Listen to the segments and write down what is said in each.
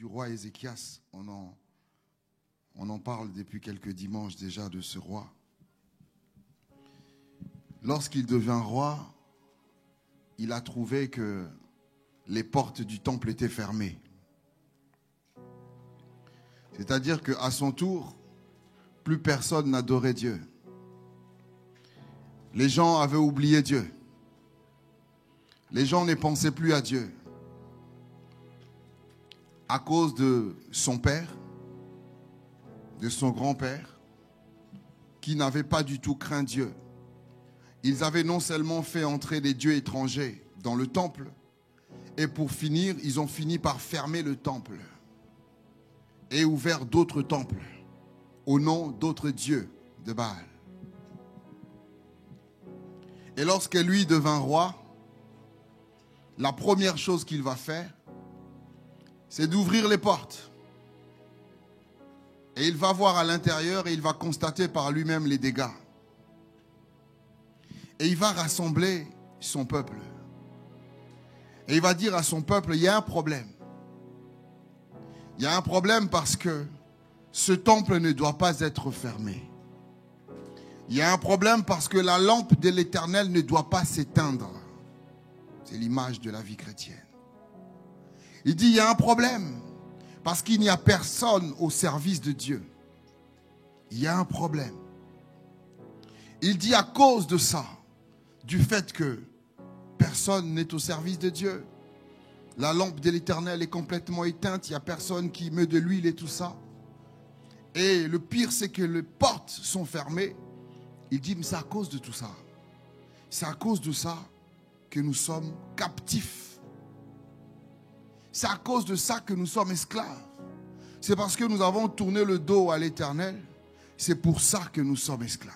du roi Ézéchias. On en parle depuis quelques dimanches déjà de ce roi. Lorsqu'il devint roi, il a trouvé que les portes du temple étaient fermées. C'est-à-dire qu'à son tour, plus personne n'adorait Dieu. Les gens avaient oublié Dieu. Les gens ne pensaient plus à Dieu. À cause de son père, de son grand-père, qui n'avait pas du tout craint Dieu. Ils avaient non seulement fait entrer des dieux étrangers dans le temple, et pour finir, ils ont fini par fermer le temple et ouvert d'autres temples au nom d'autres dieux de Baal. Et lorsque lui devint roi, la première chose qu'il va faire, c'est d'ouvrir les portes. Et il va voir à l'intérieur et il va constater par lui-même les dégâts. Et il va rassembler son peuple. Et il va dire à son peuple, il y a un problème. Il y a un problème parce que ce temple ne doit pas être fermé. Il y a un problème parce que la lampe de l'Éternel ne doit pas s'éteindre. C'est l'image de la vie chrétienne. Il dit, il y a un problème parce qu'il n'y a personne au service de Dieu. Il y a un problème. Il dit à cause de ça, du fait que personne n'est au service de Dieu. La lampe de l'Éternel est complètement éteinte. Il n'y a personne qui met de l'huile et tout ça. Et le pire, c'est que les portes sont fermées. Il dit, mais c'est à cause de tout ça. C'est à cause de ça que nous sommes captifs. C'est à cause de ça que nous sommes esclaves. C'est parce que nous avons tourné le dos à l'Éternel. C'est pour ça que nous sommes esclaves.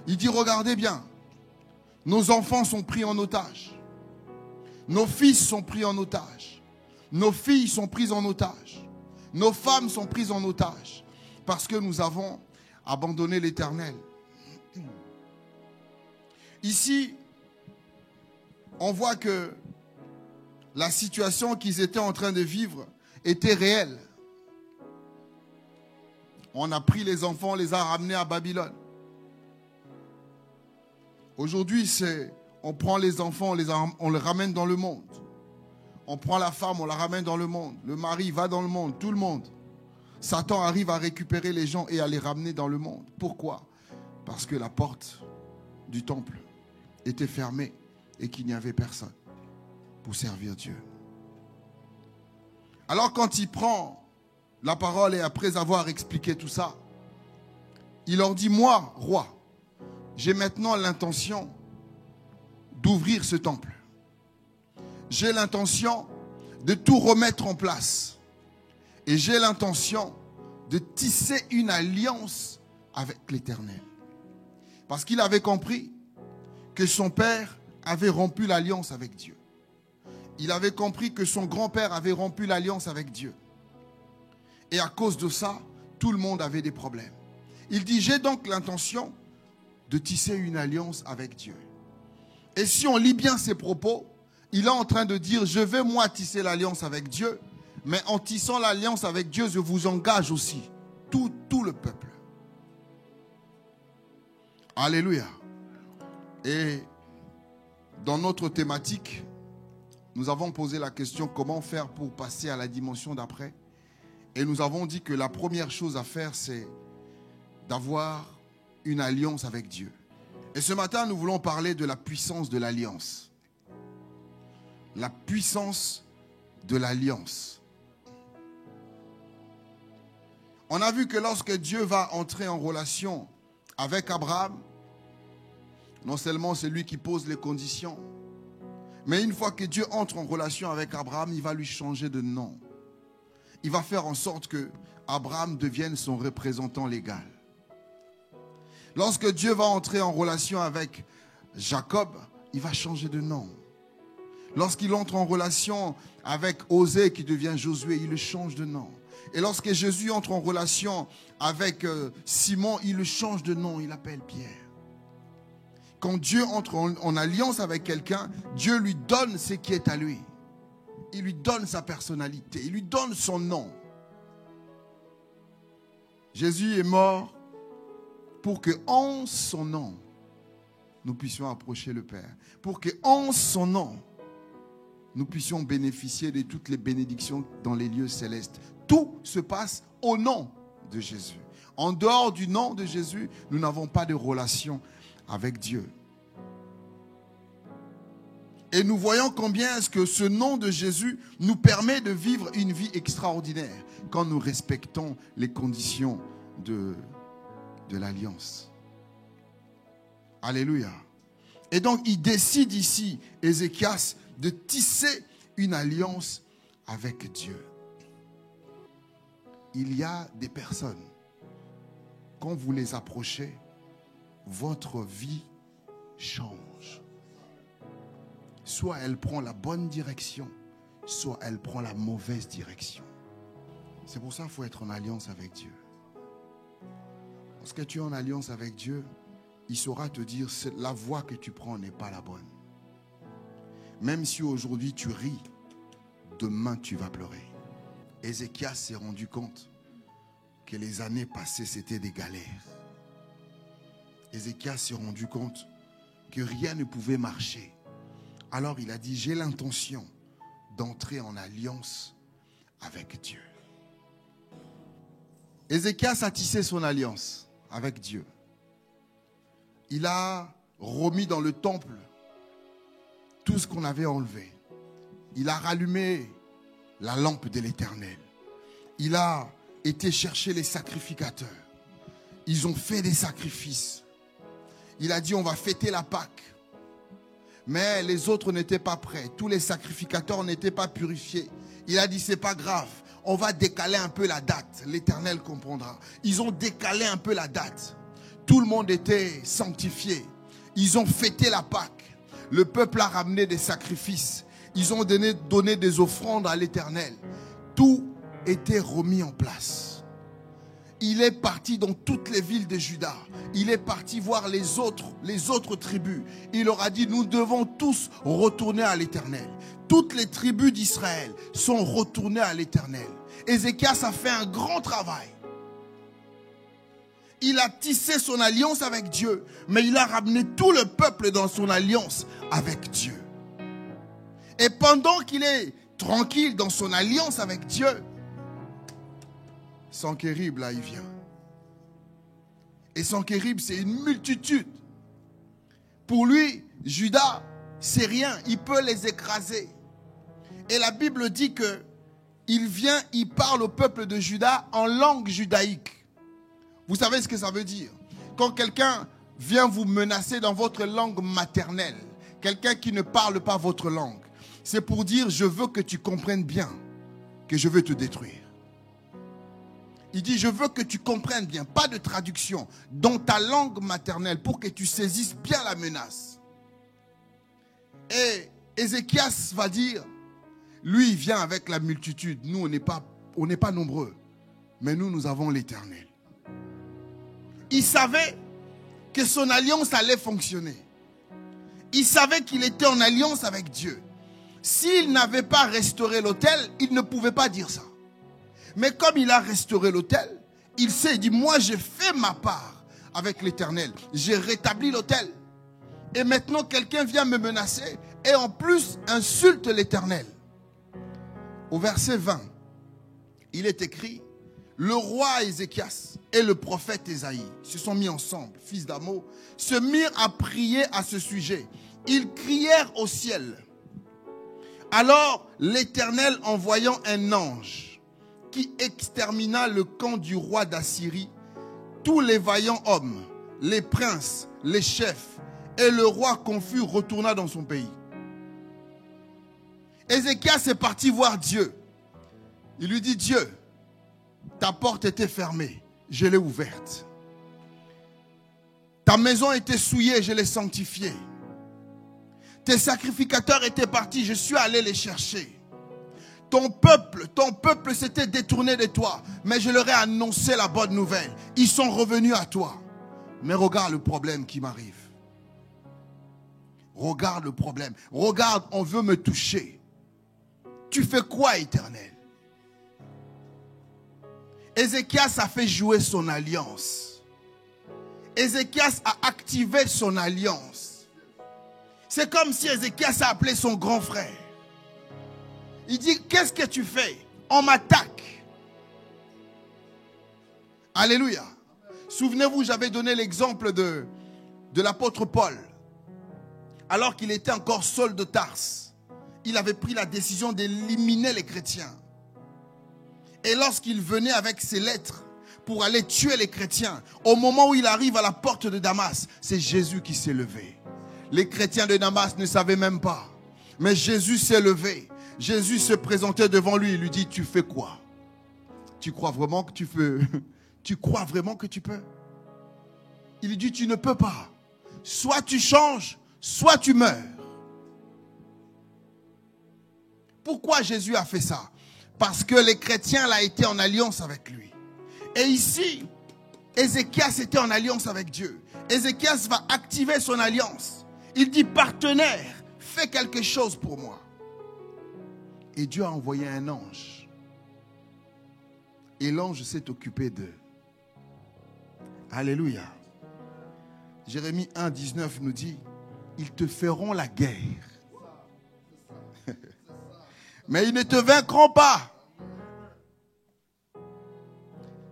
Il dit, regardez bien. Nos enfants sont pris en otage. Nos fils sont pris en otage. Nos filles sont prises en otage. Nos femmes sont prises en otage. Parce que nous avons abandonné l'Éternel. Ici, on voit que la situation qu'ils étaient en train de vivre était réelle. On a pris les enfants, on les a ramenés à Babylone. Aujourd'hui, on prend les enfants, on les ramène dans le monde. On prend la femme, on la ramène dans le monde. Le mari va dans le monde, tout le monde. Satan arrive à récupérer les gens et à les ramener dans le monde. Pourquoi? Parce que la porte du temple était fermée et qu'il n'y avait personne pour servir Dieu. Alors quand il prend la parole et après avoir expliqué tout ça, il leur dit, moi, roi, j'ai maintenant l'intention d'ouvrir ce temple. J'ai l'intention de tout remettre en place. Et j'ai l'intention de tisser une alliance avec l'Éternel. Parce qu'il avait compris que son père avait rompu l'alliance avec Dieu. Il avait compris que son grand-père avait rompu l'alliance avec Dieu. Et à cause de ça, tout le monde avait des problèmes. Il dit, j'ai donc l'intention de tisser une alliance avec Dieu. Et si on lit bien ses propos, il est en train de dire, je vais moi tisser l'alliance avec Dieu, mais en tissant l'alliance avec Dieu, je vous engage aussi, tout le peuple. Alléluia. Et dans notre thématique, nous avons posé la question, comment faire pour passer à la dimension d'après? Et nous avons dit que la première chose à faire, c'est d'avoir une alliance avec Dieu. Et ce matin, nous voulons parler de la puissance de l'alliance. La puissance de l'alliance. On a vu que lorsque Dieu va entrer en relation avec Abraham, non seulement c'est lui qui pose les conditions, mais une fois que Dieu entre en relation avec Abraham, il va lui changer de nom. Il va faire en sorte que Abraham devienne son représentant légal. Lorsque Dieu va entrer en relation avec Jacob, il va changer de nom. Lorsqu'il entre en relation avec Osée qui devient Josué, il le change de nom. Et lorsque Jésus entre en relation avec Simon, il le change de nom, il l'appelle Pierre. Quand Dieu entre en alliance avec quelqu'un, Dieu lui donne ce qui est à lui. il lui donne sa personnalité, il lui donne son nom. Jésus est mort pour que en son nom, nous puissions approcher le Père. Pour que en son nom, nous puissions bénéficier de toutes les bénédictions dans les lieux célestes. Tout se passe au nom de Jésus. En dehors du nom de Jésus, nous n'avons pas de relation avec Dieu. Et nous voyons combien est-ce que ce nom de Jésus nous permet de vivre une vie extraordinaire quand nous respectons les conditions de l'alliance. Alléluia. Et donc, il décide ici, Ézéchias, de tisser une alliance avec Dieu. Il y a des personnes, quand vous les approchez, votre vie change. Soit elle prend la bonne direction, soit elle prend la mauvaise direction. C'est pour ça qu'il faut être en alliance avec Dieu. Lorsque tu es en alliance avec Dieu, il saura te dire, la voie que tu prends n'est pas la bonne. Même si aujourd'hui tu ris, demain tu vas pleurer. Ézéchias s'est rendu compte que les années passées, c'était des galères. Ézéchias s'est rendu compte que rien ne pouvait marcher. Alors il a dit, j'ai l'intention d'entrer en alliance avec Dieu. Ézéchias a tissé son alliance avec Dieu. Il a remis dans le temple tout ce qu'on avait enlevé. Il a rallumé la lampe de l'Éternel. Il a été chercher les sacrificateurs. Ils ont fait des sacrifices. Il a dit, on va fêter la Pâque. Mais les autres n'étaient pas prêts. Tous les sacrificateurs n'étaient pas purifiés. Il a dit, c'est pas grave. On va décaler un peu la date. L'Éternel comprendra. Ils ont décalé un peu la date. Tout le monde était sanctifié. Ils ont fêté la Pâque. Le peuple a ramené des sacrifices. Ils ont donné des offrandes à l'Éternel. Tout était remis en place. Il est parti dans toutes les villes de Juda. Il est parti voir les autres tribus. Il leur a dit, nous devons tous retourner à l'Éternel. Toutes les tribus d'Israël sont retournées à l'Éternel. Ézéchias a fait un grand travail. Il a tissé son alliance avec Dieu, mais il a ramené tout le peuple dans son alliance avec Dieu. Et pendant qu'il est tranquille dans son alliance avec Dieu, Sanchérib, là, il vient. Et Sanchérib, c'est une multitude. Pour lui, Juda, c'est rien. Il peut les écraser. Et la Bible dit que il vient, il parle au peuple de Juda en langue judaïque. Vous savez ce que ça veut dire? Quand quelqu'un vient vous menacer dans votre langue maternelle, quelqu'un qui ne parle pas votre langue, c'est pour dire, je veux que tu comprennes bien que je veux te détruire. Il dit, je veux que tu comprennes bien, pas de traduction, dans ta langue maternelle pour que tu saisisses bien la menace. Et Ézéchias va dire, lui il vient avec la multitude, nous on n'est pas nombreux, mais nous avons l'Éternel. Il savait que son alliance allait fonctionner. Il savait qu'il était en alliance avec Dieu. S'il n'avait pas restauré l'autel, il ne pouvait pas dire ça. Mais comme il a restauré l'autel, il s'est dit, moi j'ai fait ma part avec l'Éternel. J'ai rétabli l'autel. Et maintenant quelqu'un vient me menacer et en plus insulte l'Éternel. Au verset 20, il est écrit, le roi Ézéchias et le prophète Ésaïe se sont mis ensemble, fils d'Amo, se mirent à prier à ce sujet. Ils crièrent au ciel. Alors l'Éternel, envoyant un ange qui extermina le camp du roi d'Assyrie, tous les vaillants hommes, les princes, les chefs, et le roi confus retourna dans son pays. Ézéchias est parti voir Dieu. Il lui dit, Dieu, ta porte était fermée, je l'ai ouverte. Ta maison était souillée, je l'ai sanctifiée. Tes sacrificateurs étaient partis, je suis allé les chercher. Ton peuple s'était détourné de toi, mais je leur ai annoncé la bonne nouvelle. Ils sont revenus à toi. Mais regarde le problème qui m'arrive. Regarde le problème. Regarde, on veut me toucher. tu fais quoi, Éternel? Ézéchias a fait jouer son alliance. Ézéchias a activé son alliance. C'est comme si Ézéchias a appelé son grand frère. Il dit, qu'est-ce que tu fais? On m'attaque. Alléluia. Souvenez-vous, j'avais donné l'exemple de l'apôtre Paul. Alors qu'il était encore Saul de Tarse, il avait pris la décision d'éliminer les chrétiens. Et lorsqu'il venait avec ses lettres pour aller tuer les chrétiens, au moment où il arrive à la porte de Damas, c'est Jésus qui s'est levé. Les chrétiens de Damas ne savaient même pas. Mais Jésus s'est levé. Jésus se présentait devant lui. Il lui dit, tu fais quoi? Tu crois vraiment que tu peux? Tu crois vraiment que tu peux? Il lui dit, tu ne peux pas. Soit tu changes, soit tu meurs. Pourquoi Jésus a fait ça? Parce que les chrétiens là étaient en alliance avec lui. Et ici, Ézéchias était en alliance avec Dieu. Ézéchias va activer son alliance. Il dit, partenaire, fais quelque chose pour moi. Et Dieu a envoyé un ange. Et l'ange s'est occupé d'eux. Alléluia. Jérémie 1, 19 nous dit, ils te feront la guerre. Mais ils ne te vaincront pas.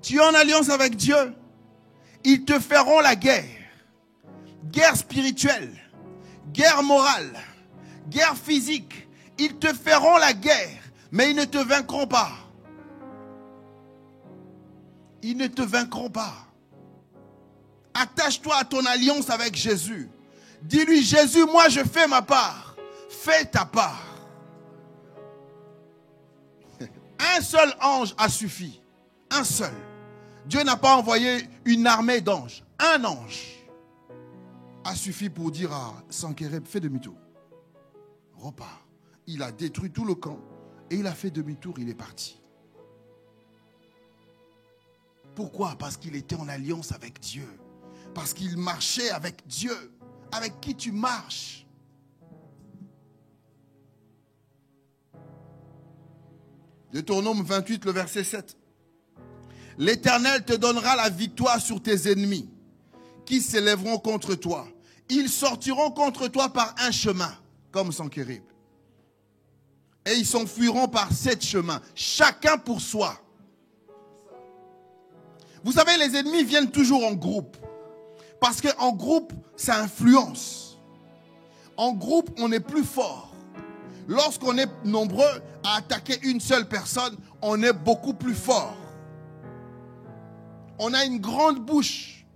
Tu es en alliance avec Dieu. Ils te feront la guerre. Guerre spirituelle, guerre morale, guerre physique. Ils te feront la guerre, mais ils ne te vaincront pas. Ils ne te vaincront pas. Attache-toi à ton alliance avec Jésus. Dis-lui, Jésus, moi je fais ma part. Fais ta part. Un seul ange a suffi. Un seul. Dieu n'a pas envoyé une armée d'anges. Un ange a suffi pour dire à Sankéreb, fais demi-tour. Repars. Il a détruit tout le camp et il a fait demi-tour, il est parti. Pourquoi? Parce qu'il était en alliance avec Dieu. Parce qu'il marchait avec Dieu. Avec qui tu marches? Deutéronome 28, le verset 7. L'Éternel te donnera la victoire sur tes ennemis qui s'élèveront contre toi. Ils sortiront contre toi par un chemin, comme Sankérib. Et ils s'enfuiront par 7 chemins, chacun pour soi. Vous savez, les ennemis viennent toujours en groupe. Parce qu'en groupe, ça influence. En groupe, on est plus fort. Lorsqu'on est nombreux à attaquer une seule personne, on est beaucoup plus fort. On a une grande bouche.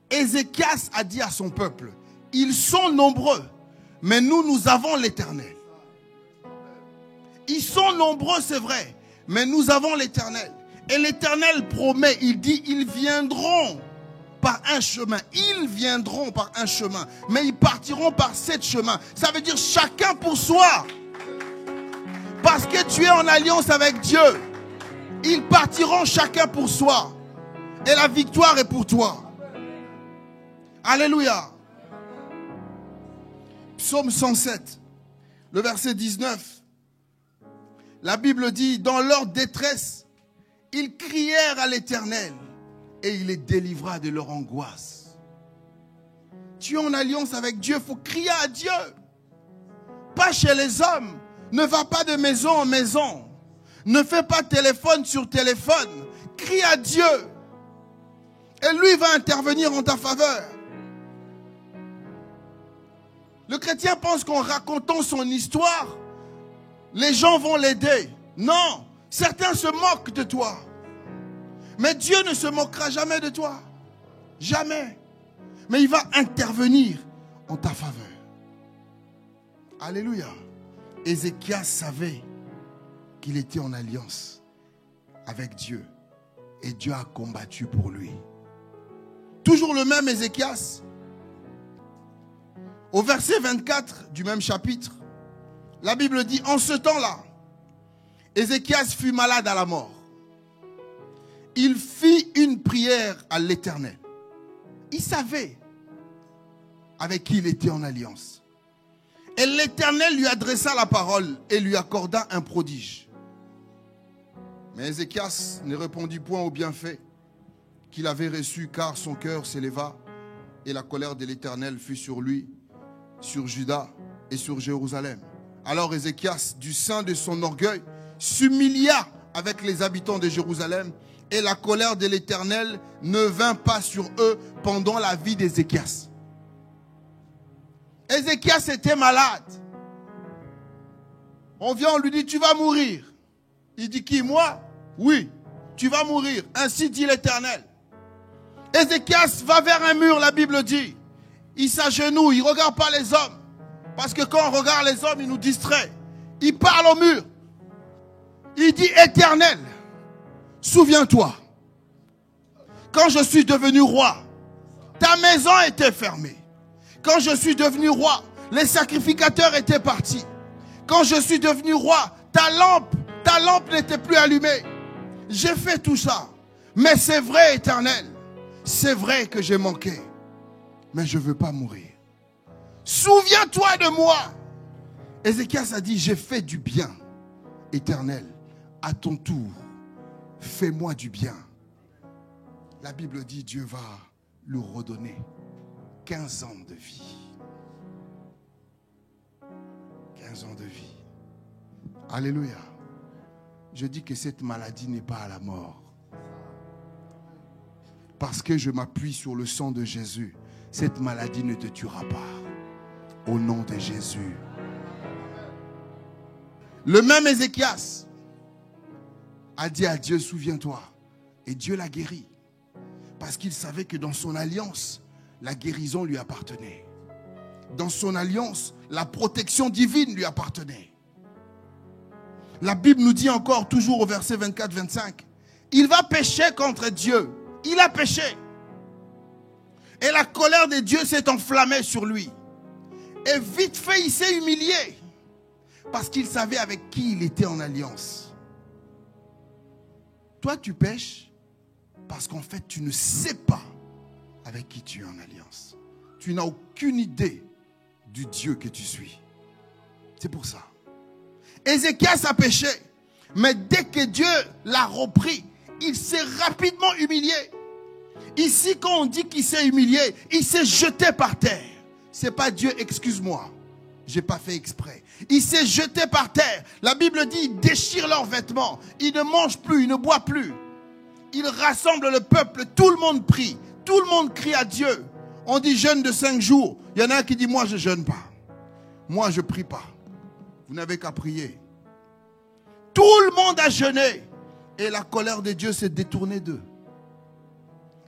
Ézéchias a dit à son peuple, ils sont nombreux, mais nous avons l'Éternel. Ils sont nombreux, c'est vrai, mais nous avons l'Éternel. Et l'Éternel promet, il dit, ils viendront par un chemin. Ils viendront par un chemin, mais ils partiront par 7 chemins. Ça veut dire chacun pour soi. Parce que tu es en alliance avec Dieu. Ils partiront chacun pour soi. Et la victoire est pour toi. Alléluia. Psaume 107, le verset 19. La Bible dit, dans leur détresse, ils crièrent à l'Éternel et il les délivra de leur angoisse. Tu es en alliance avec Dieu, il faut crier à Dieu. Pas chez les hommes. Ne va pas de maison en maison. Ne fais pas téléphone sur téléphone. Crie à Dieu. Et lui va intervenir en ta faveur. Le chrétien pense qu'en racontant son histoire, les gens vont l'aider. Non, certains se moquent de toi. Mais Dieu ne se moquera jamais de toi. Jamais. Mais il va intervenir en ta faveur. Alléluia. Ézéchias savait qu'il était en alliance avec Dieu. Et Dieu a combattu pour lui. Toujours le même Ézéchias. Au verset 24 du même chapitre, la Bible dit, en ce temps-là, Ézéchias fut malade à la mort. Il fit une prière à l'Éternel. Il savait avec qui il était en alliance. Et l'Éternel lui adressa la parole et lui accorda un prodige. Mais Ézéchias ne répondit point au bienfait qu'il avait reçu, car son cœur s'éleva et la colère de l'Éternel fut sur lui, sur Juda et sur Jérusalem. Alors Ézéchias, du sein de son orgueil, s'humilia avec les habitants de Jérusalem et la colère de l'Éternel ne vint pas sur eux pendant la vie d'Ézéchias. Ézéchias était malade. On vient, on lui dit, tu vas mourir. Il dit, qui, moi? Oui, tu vas mourir. Ainsi dit l'Éternel. Ézéchias va vers un mur, la Bible dit. Il s'agenouille, il ne regarde pas les hommes. Parce que quand on regarde les hommes, il nous distrait. Il parle au mur. Il dit, Éternel, souviens-toi, quand je suis devenu roi, ta maison était fermée. Quand je suis devenu roi, les sacrificateurs étaient partis. Quand je suis devenu roi, ta lampe n'était plus allumée. J'ai fait tout ça. Mais c'est vrai, Éternel, c'est vrai que j'ai manqué. Mais je ne veux pas mourir. Souviens-toi de moi. Ézéchias a dit, j'ai fait du bien. Éternel, à ton tour, fais-moi du bien. La Bible dit, Dieu va lui redonner 15 ans de vie. 15 ans de vie. Alléluia. Je dis que cette maladie n'est pas à la mort. Parce que je m'appuie sur le sang de Jésus, cette maladie ne te tuera pas. Au nom de Jésus. Le même Ézéchias a dit à Dieu, souviens-toi. Et Dieu l'a guéri. Parce qu'il savait que dans son alliance, la guérison lui appartenait. Dans son alliance, la protection divine lui appartenait. La Bible nous dit encore, toujours au verset 24-25, il va pécher contre Dieu. Il a péché. Et la colère de Dieu s'est enflammée sur lui. Et vite fait, il s'est humilié. Parce qu'il savait avec qui il était en alliance. Toi, tu pêches parce qu'en fait, tu ne sais pas avec qui tu es en alliance. Tu n'as aucune idée du Dieu que tu suis. C'est pour ça. Ézéchias a péché. Mais dès que Dieu l'a repris, il s'est rapidement humilié. Ici, quand on dit qu'il s'est humilié, il s'est jeté par terre. C'est pas Dieu, excuse-moi. J'ai pas fait exprès. Il s'est jeté par terre. La Bible dit, ils déchirent leurs vêtements. Ils ne mangent plus, ils ne boivent plus. Ils rassemblent le peuple. Tout le monde prie. Tout le monde crie à Dieu. On dit jeûne de 5 jours. Il y en a un qui dit, moi je jeûne pas. Moi je prie pas. Vous n'avez qu'à prier. Tout le monde a jeûné. Et la colère de Dieu s'est détournée d'eux.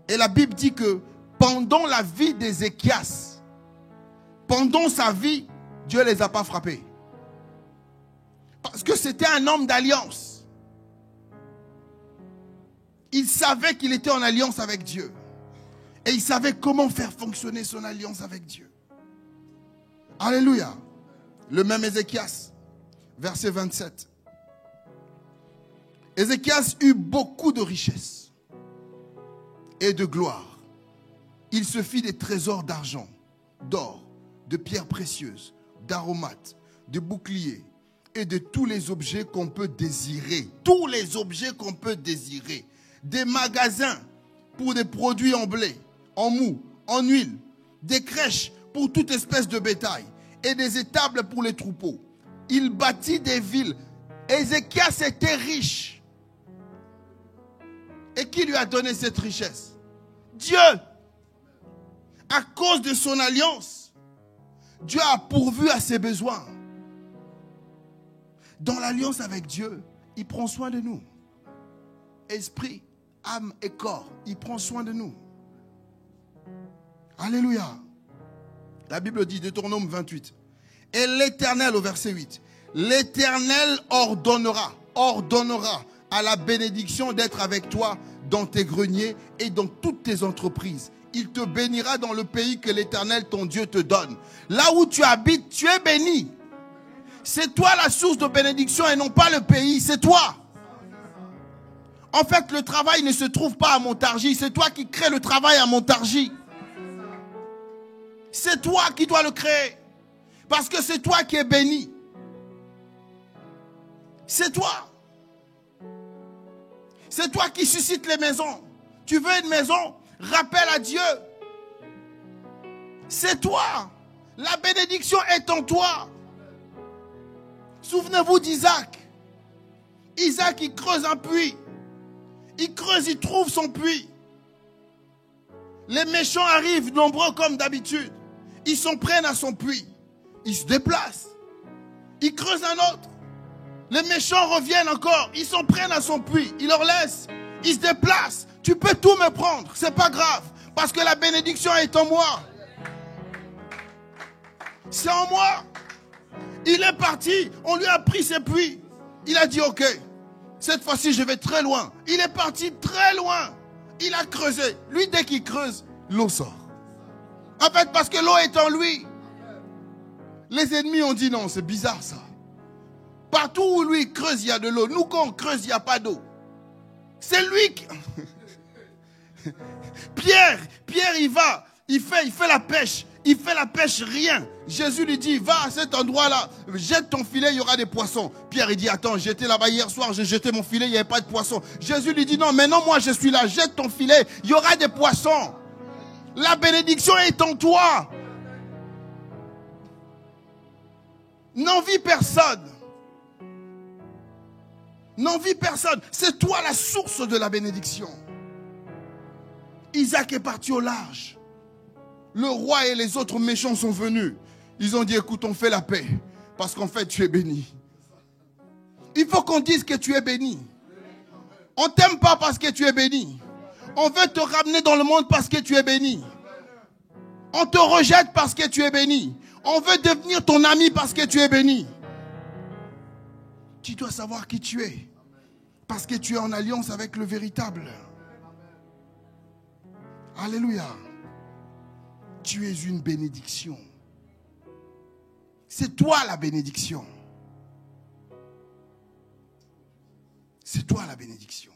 Et la Bible dit que pendant la vie d'Ézéchias, pendant sa vie, Dieu ne les a pas frappés. Parce que c'était un homme d'alliance. Il savait qu'il était en alliance avec Dieu. Et il savait comment faire fonctionner son alliance avec Dieu. Alléluia. Le même Ézéchias, verset 27. Ézéchias eut beaucoup de richesses et de gloire. Il se fit des trésors d'argent, d'or, de pierres précieuses, d'aromates, de boucliers et de tous les objets qu'on peut désirer. Tous les objets qu'on peut désirer. Des magasins pour des produits en blé, en mou, en huile. Des crèches pour toute espèce de bétail. Et des étables pour les troupeaux. Il bâtit des villes. Ézéchias était riche. Et qui lui a donné cette richesse? Dieu. À cause de son alliance, Dieu a pourvu à ses besoins. Dans l'alliance avec Dieu, il prend soin de nous. Esprit, âme et corps, il prend soin de nous. Alléluia. La Bible dit, Deutéronome 28. Et l'Éternel, au verset 8, l'Éternel ordonnera à la bénédiction d'être avec toi dans tes greniers et dans toutes tes entreprises. Il te bénira dans le pays que l'Éternel, ton Dieu, te donne. Là où tu habites, tu es béni. C'est toi la source de bénédiction et non pas le pays, c'est toi. En fait, le travail ne se trouve pas à Montargis, c'est toi qui crées le travail à Montargis. C'est toi qui dois le créer. Parce que c'est toi qui es béni. C'est toi. C'est toi qui suscites les maisons. Tu veux une maison? Rappelle à Dieu. C'est toi. La bénédiction est en toi. Souvenez-vous d'Isaac. Isaac, il creuse un puits. Il creuse, il trouve son puits. Les méchants arrivent nombreux comme d'habitude. Ils s'en prennent à son puits. Ils se déplacent. Ils creusent un autre. Les méchants reviennent encore. Ils s'en prennent à son puits. Ils leur laissent. Ils se déplacent. Tu peux tout me prendre. C'est pas grave. Parce que la bénédiction est en moi. C'est en moi. Il est parti. On lui a pris ses puits. Il a dit ok. Cette fois-ci, je vais très loin. Il est parti très loin. Il a creusé. Lui, dès qu'il creuse, l'eau sort. En fait, parce que l'eau est en lui. Les ennemis ont dit non, c'est bizarre ça. Partout où lui creuse, il y a de l'eau. Nous, quand on creuse, il n'y a pas d'eau. C'est lui qui... Pierre, il va. Il fait la pêche. Il fait la pêche, rien. Jésus lui dit, va à cet endroit-là, jette ton filet, il y aura des poissons. Pierre, il dit, attends, j'étais là-bas hier soir, j'ai jeté mon filet, il n'y avait pas de poissons. Jésus lui dit, non, maintenant moi je suis là, jette ton filet, il y aura des poissons. La bénédiction est en toi. N'envie personne. N'envie personne. C'est toi la source de la bénédiction. Isaac est parti au large. Le roi et les autres méchants sont venus. Ils ont dit, écoute, on fait la paix. Parce qu'en fait, tu es béni. Il faut qu'on dise que tu es béni. On ne t'aime pas parce que tu es béni. On veut te ramener dans le monde parce que tu es béni. On te rejette parce que tu es béni. On veut devenir ton ami parce que tu es béni. Tu dois savoir qui tu es. Parce que tu es en alliance avec le véritable. Alléluia. Tu es une bénédiction. C'est toi la bénédiction. C'est toi la bénédiction.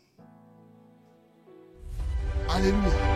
Alléluia.